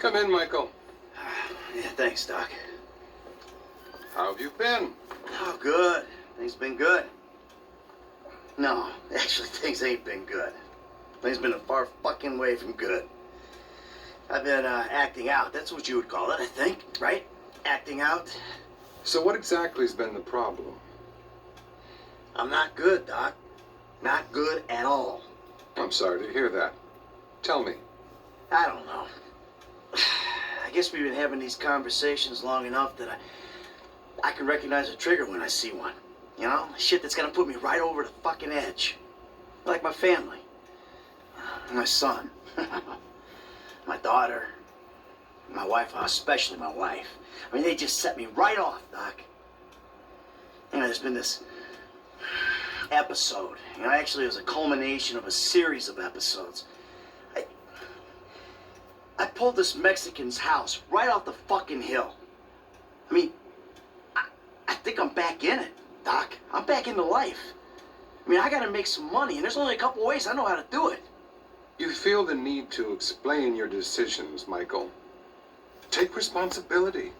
Come in, Michael. Yeah, thanks, Doc. How have you been? Oh, good. Things been good. No, actually, things ain't been good. Things been a far fucking way from good. I've been acting out. That's what you would call it, I think, right? Acting out. So what exactly has been the problem? I'm not good, Doc. Not good at all. I'm sorry to hear that. Tell me. I don't know. I guess we've been having these conversations long enough that I can recognize a trigger when I see one. You know? Shit that's gonna put me right over the fucking edge. Like my family. My son. My daughter. My wife, especially my wife. I mean, they just set me right off, Doc. You know, there's been this episode. You know, actually it was a culmination of a series of episodes. I pulled this Mexican's house right off the fucking hill. I mean, I think I'm back in it, Doc. I'm back into life. I mean, I gotta make some money, and there's only a couple ways I know how to do it. You feel the need to explain your decisions, Michael. Take responsibility.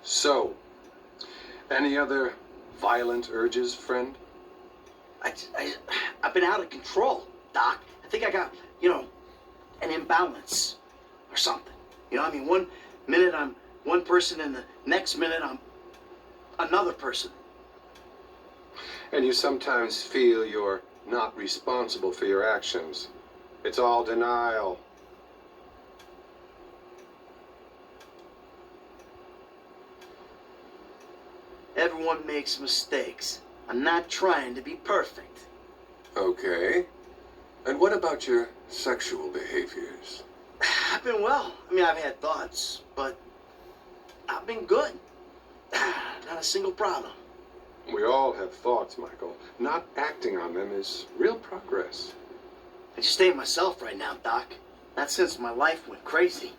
So, any other violent urges, friend? I've been out of control, Doc. I think I got, you know, an imbalance or something. You know, I mean, one minute I'm one person and the next minute I'm another person. And you sometimes feel you're not responsible for your actions. It's all denial. Everyone makes mistakes. I'm not trying to be perfect. Okay. And what about your sexual behaviors? I've been well. I mean, I've had thoughts, but I've been good. Not a single problem. We all have thoughts, Michael. Not acting on them is real progress. I just ain't myself right now, Doc. Not since my life went crazy.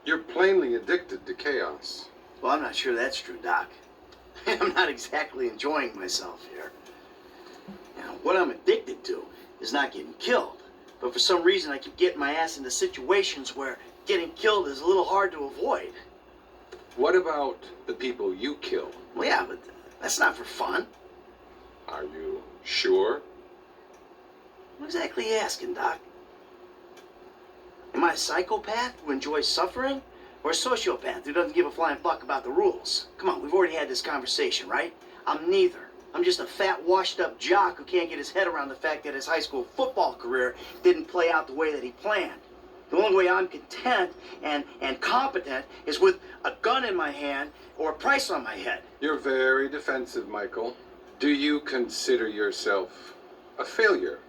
You're plainly addicted to chaos. Well, I'm not sure that's true, Doc. I'm not exactly enjoying myself here. Now, what I'm addicted to is not getting killed. But for some reason, I keep getting my ass into situations where getting killed is a little hard to avoid. What about the people you kill? Well, yeah, but that's not for fun. Are you sure? What exactly are you asking, Doc? Am I a psychopath who enjoys suffering? Or a sociopath who doesn't give a flying fuck about the rules? Come on, we've already had this conversation, right? I'm neither. I'm just a fat, washed-up jock who can't get his head around the fact that his high school football career didn't play out the way that he planned. The only way I'm content and competent is with a gun in my hand or a price on my head. You're very defensive, Michael. Do you consider yourself a failure?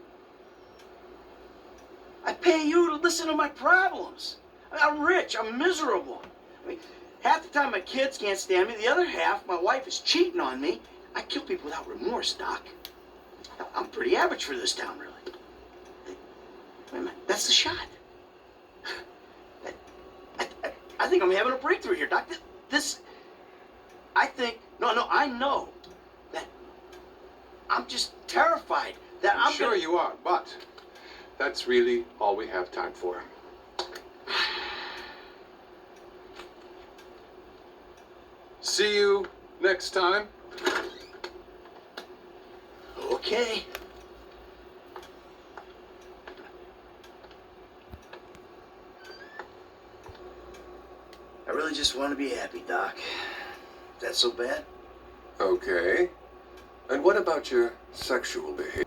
I pay you to listen to my problems. I'm rich. I'm miserable. I mean, half the time my kids can't stand me. The other half, my wife is cheating on me. I kill people without remorse, Doc. I'm pretty average for this town, really. Wait a minute. That's the shot. I think I'm having a breakthrough here, Doc. I know that I'm just terrified that I'm sure you are, but that's really all we have time for. See you next time. Okay. I really just want to be happy, Doc. Is that so bad? Okay. And what about your sexual behavior?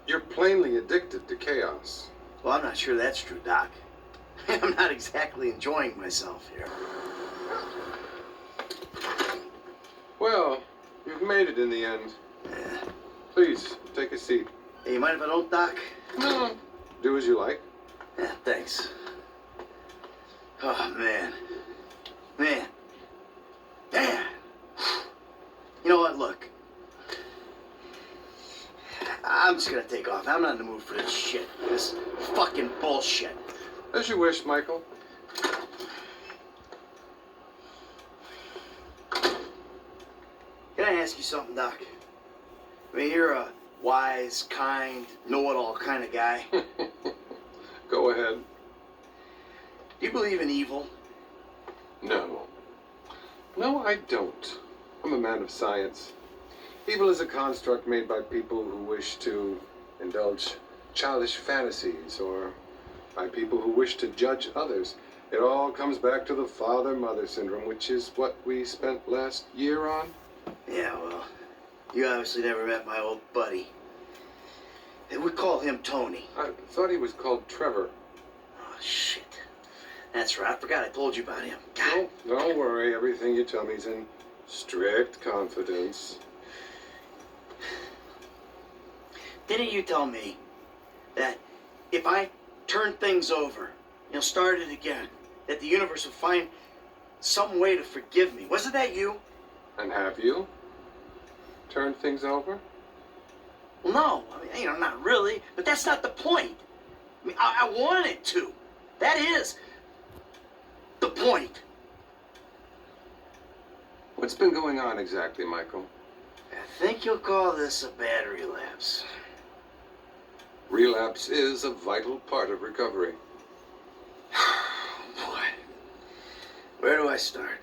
You're plainly addicted to chaos. Well, I'm not sure that's true, Doc. I'm not exactly enjoying myself here. Well, you've made it in the end. Yeah. Please, take a seat. Hey, you mind if I don't, Doc? No. Do as you like. Yeah, thanks. Oh, man. Man. You know what? Look. I'm just gonna take off. I'm not in the mood for this shit. This fucking bullshit. As you wish, Michael. Can I ask you something, Doc? I mean, you're a wise, kind, know-it-all kind of guy. Go ahead. Do you believe in evil No. No, I don't. I'm a man of science. Evil is a construct made by people who wish to indulge childish fantasies or by people who wish to judge others. It all comes back to the father-mother syndrome, which is what we spent last year on. Yeah, well, you obviously never met my old buddy. We call him Tony. I thought he was called Trevor. Oh, shit. That's right. I forgot I told you about him. God. No, don't worry. Everything you tell me is in strict confidence. Didn't you tell me that if I turn things over, start it again, that the universe will find some way to forgive me? Wasn't that you? And have you turned things over? Well, no. I mean, not really. But that's not the point. I mean, I wanted to. That is the point. What's been going on exactly, Michael? I think you'll call this a bad relapse. Relapse is a vital part of recovery. Boy, where do I start?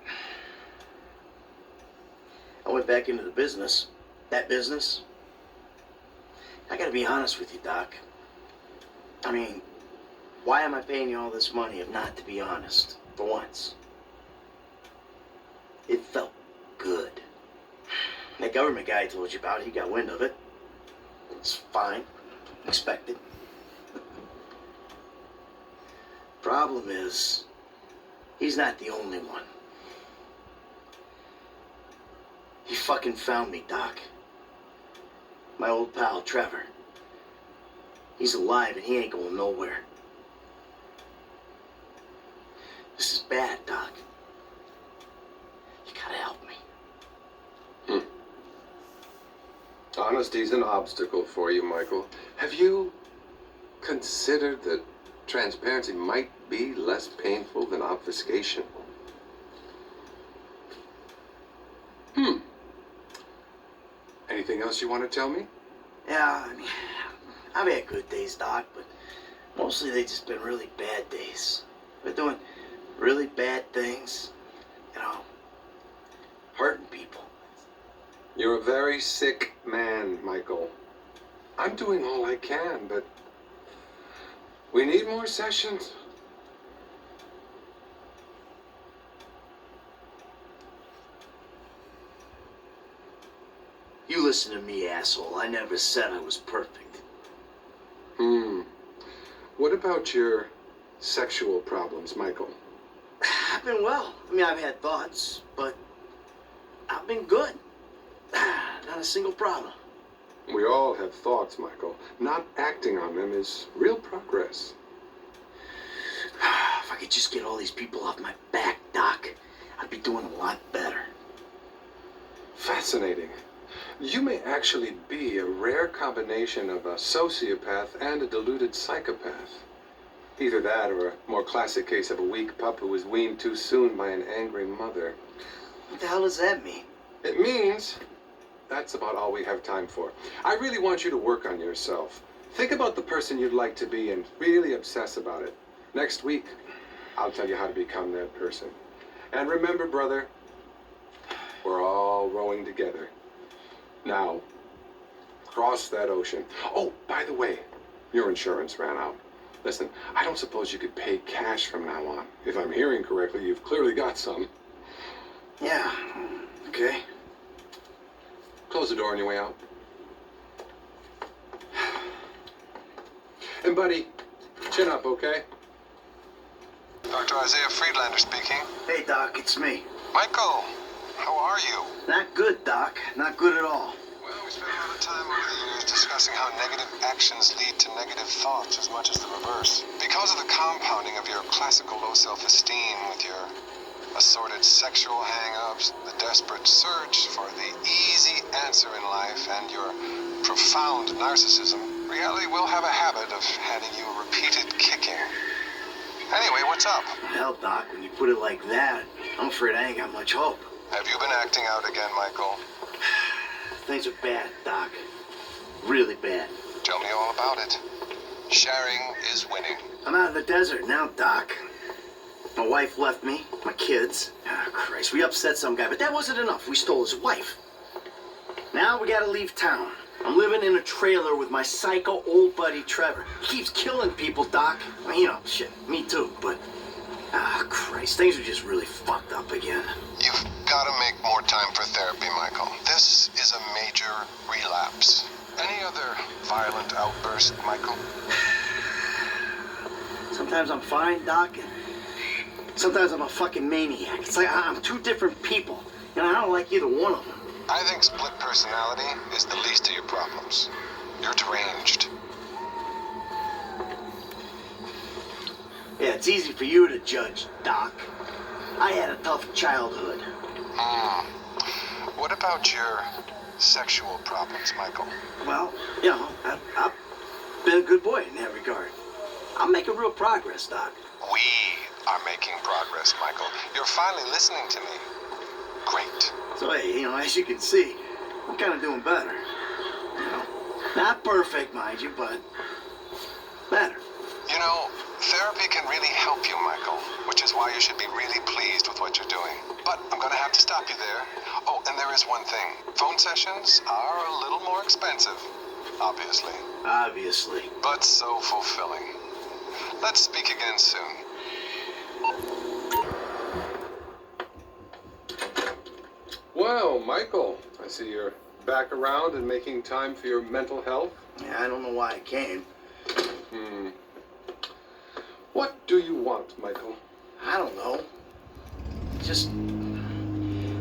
I went back into the business. That business. I gotta be honest with you, Doc. I mean, why am I paying you all this money if not to be honest, for once? It felt good. That government guy I told you about, he got wind of it. It's fine. Expected. Problem is, he's not the only one. He fucking found me, Doc. My old pal, Trevor. He's alive and he ain't going nowhere. This is bad, Doc. You gotta help me. Honesty's an obstacle for you, Michael. Have you considered that transparency might be less painful than obfuscation? Anything else you want to tell me? Yeah, I mean, I've had good days, Doc, but mostly they just been really bad days. We're doing really bad things, hurting people. You're a very sick man, Michael. I'm doing all I can, but we need more sessions. You listen to me, asshole. I never said I was perfect. What about your sexual problems, Michael? I've been well. I mean, I've had thoughts, but I've been good. Not a single problem. We all have thoughts, Michael. Not acting on them is real progress. If I could just get all these people off my back, Doc, I'd be doing a lot better. Fascinating. You may actually be a rare combination of a sociopath and a deluded psychopath. Either that or a more classic case of a weak pup who was weaned too soon by an angry mother. What the hell does that mean? It means that's about all we have time for. I really want you to work on yourself. Think about the person you'd like to be and really obsess about it. Next week, I'll tell you how to become that person. And remember, brother, we're all rowing together. Now, cross that ocean. Oh, by the way, your insurance ran out. Listen, I don't suppose you could pay cash from now on. If I'm hearing correctly, you've clearly got some. Yeah, okay. Close the door on your way out. And buddy, chin up, okay? Dr. Isaiah Friedlander speaking. Hey, Doc, it's me. Michael, how are you? Not good, Doc. Not good at all. Well, we spent a lot of time over the years discussing how negative actions lead to negative thoughts as much as the reverse. Because of the compounding of your classical low self-esteem with your assorted sexual hang-ups, the desperate search for the easy answer in life, and your profound narcissism, reality will have a habit of handing you a repeated kicking. Anyway, what's up? Hell, Doc, when you put it like that, I'm afraid I ain't got much hope. Have you been acting out again, Michael? Things are bad, Doc. Really bad. Tell me all about it. Sharing is winning. I'm out in the desert now, Doc. My wife left me, my kids. Ah, Christ, we upset some guy, but that wasn't enough. We stole his wife. Now we gotta leave town. I'm living in a trailer with my psycho old buddy Trevor. He keeps killing people, Doc. I mean, you know, shit, me too, but... Ah, Christ, things are just really fucked up again. You've got to make more time for therapy, Michael. This is a major relapse. Any other violent outburst, Michael? Sometimes I'm fine, Doc, and sometimes I'm a fucking maniac. It's like I'm two different people, and I don't like either one of them. I think split personality is the least of your problems. You're deranged. Yeah, it's easy for you to judge, Doc. I had a tough childhood. What about your sexual problems, Michael? Well, you know, I've been a good boy in that regard. I'm making real progress, Doc. We are making progress, Michael. You're finally listening to me. Great. So, hey, you know, as you can see, I'm kind of doing better. You know, not perfect, mind you, but better. You know, therapy can really help you, Michael, which is why you should be really pleased with what you're doing. But I'm going to have to stop you there. Oh, and there is one thing. Phone sessions are a little more expensive, obviously. Obviously. But so fulfilling. Let's speak again soon. Well, Michael, I see you're back around and making time for your mental health. Yeah, I don't know why I came. What do you want, Michael? I don't know.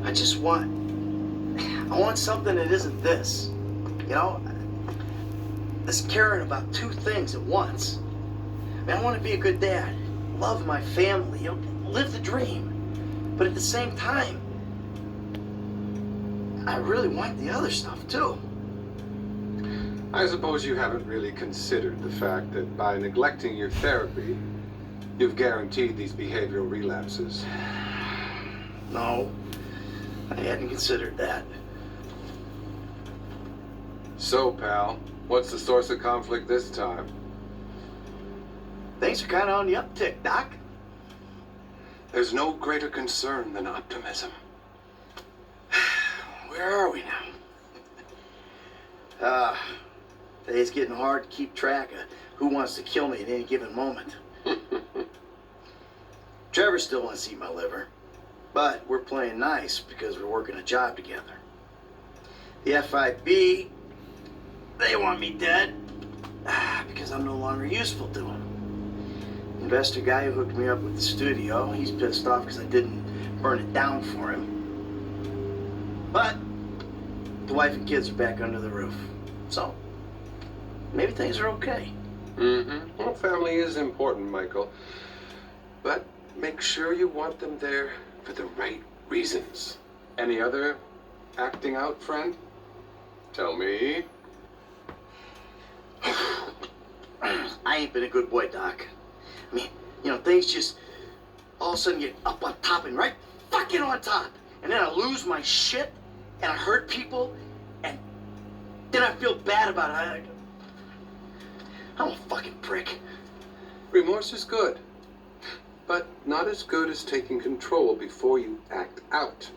I just want something that isn't this. You know, this caring about two things at once. I mean, I want to be a good dad, love my family, you know, live the dream. But at the same time, I really want the other stuff too. I suppose you haven't really considered the fact that by neglecting your therapy, you've guaranteed these behavioral relapses. No, I hadn't considered that. So, pal, what's the source of conflict this time? Things are kind of on the uptick, Doc. There's no greater concern than optimism. Where are we now? Today's getting hard to keep track of who wants to kill me at any given moment. Trevor still wants to eat my liver, but we're playing nice because we're working a job together. The FIB, they want me dead because I'm no longer useful to them. Investor guy who hooked me up with the studio, he's pissed off because I didn't burn it down for him. But the wife and kids are back under the roof, so maybe things are okay. Well, family is important, Michael. But make sure you want them there for the right reasons. Any other acting out, friend? Tell me. I ain't been a good boy, Doc. I mean, you know, things just all of a sudden get up on top and right fucking on top. And then I lose my shit and I hurt people and then I feel bad about it. I'm a fucking prick. Remorse is good, but not as good as taking control before you act out.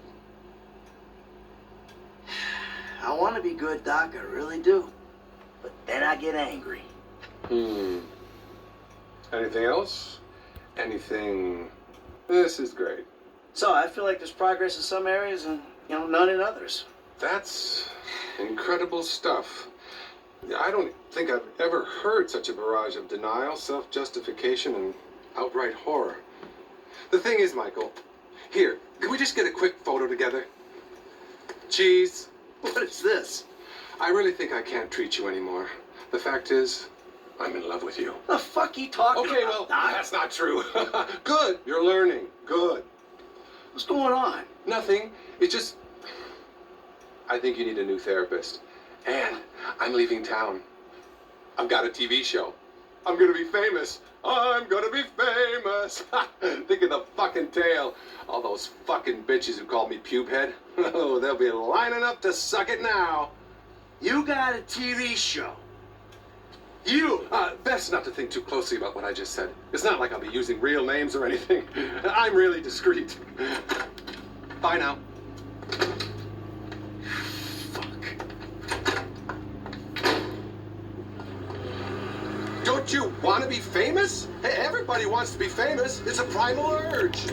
I want to be good, Doc, I really do. But then I get angry. Anything else? Anything? This is great. So I feel like there's progress in some areas and, you know, none in others. That's incredible stuff. I don't think I've ever heard such a barrage of denial, self-justification, and outright horror. The thing is, Michael, here, can we just get a quick photo together? Cheese. What is this? I really think I can't treat you anymore. The fact is, I'm in love with you. The fuck you talking Okay, about, well, Doc? that's not true. Good, you're learning. Good. What's going on? Nothing. It's just, I think you need a new therapist. And I'm leaving town. I've got a TV show. I'm gonna be famous. I'm gonna be famous. Think of the fucking tale. All those fucking bitches who called me pubehead. Oh, they'll be lining up to suck it now. You got a TV show. You! Best not to think too closely about what I just said. It's not like I'll be using real names or anything. I'm really discreet. Bye now. Don't you want to be famous? Hey, everybody wants to be famous. It's a primal urge.